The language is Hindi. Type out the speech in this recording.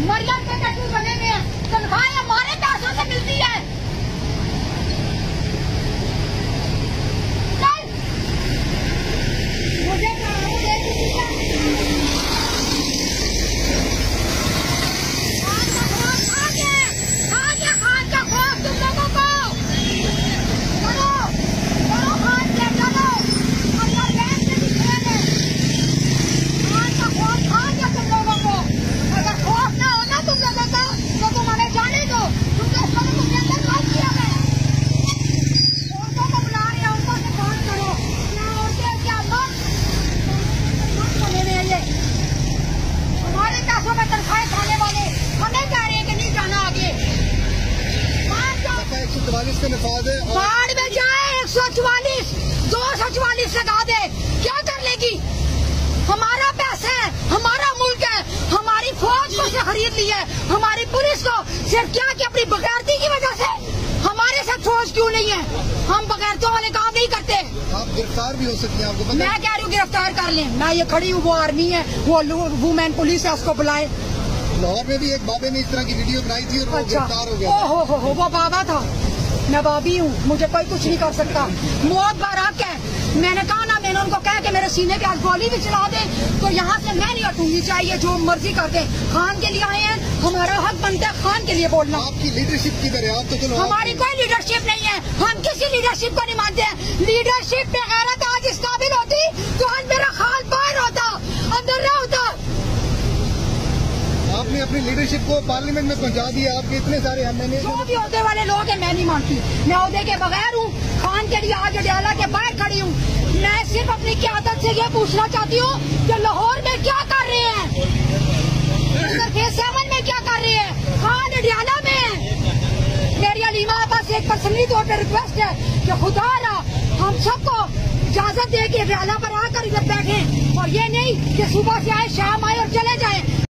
मरियम के टैटू बने हुए हैं, तनख्वाह हमारे पैसों से मिलती है। चल मुझे के नफाज है बाढ़ में जाए 144 244 लगा दे, क्या कर लेगी? हमारा पैसा है, हमारा मुल्क है, हमारी फौज को से खरीद ली है, हमारी पुलिस को सिर्फ क्या कि अपनी बगैरती की वजह से। हमारे साथ फौज क्यों नहीं है? हम बगैरतों वाले काम नहीं करते। आप गिरफ्तार भी हो सकती हैं, आपको पता? मैं कह रही हूँ गिरफ्तार कर लें। मैं ये खड़ी हूँ, वो आर्मी है, वो वुमेन पुलिस है, उसको बुलाए। लाहौर में भी एक बाबे ने इस तरह की वीडियो बनाई थी और वो गिरफ्तार हो गया। हो वो बाबा था, मैं बाबी हूँ, मुझे कोई कुछ नहीं कर सकता। मौत बाराक है। मैंने कहा ना, मैंने उनको कहा कि मेरे सीने पे आज गोली भी चला दे तो यहाँ से मैं नहीं हटूंगी, चाहिए जो मर्जी करते। खान के लिए आए हैं, हमारा हक बनता है खान के लिए बोलना। आपकी लीडरशिप की दरियाफ्त तो चलो, हमारी कोई लीडरशिप नहीं है, हम किसी लीडरशिप को नहीं मानते हैं। लीडरशिप पे गैरत आज इस काबिल होती तो आज मेरा खान बाहर होता, अंदर ना होता। आपने अपनी लीडरशिप को पार्लियामेंट में पहुंचा दिया। आपके इतने सारे हमने जो भी ओहदे वाले लोग हैं, मैं नहीं मानती। मैं ओहदे के बगैर हूँ, खान के लिए आज अडयाला के बाहर खड़ी हूँ। मैं सिर्फ अपनी क़यादत से ये पूछना चाहती हूँ कि लाहौर में क्या कर रहे हैं, फेस7 में क्या कर रहे हैं, खान अडयाला में। मेरी अलीमा आपस एक पर्सनली तौर पर रिक्वेस्ट है कि खुदा हम सबको इजाजत दे के अडयाला पर आकर इधर बैठे, और ये नहीं कि सुबह से आए शाम आए और चले जाए।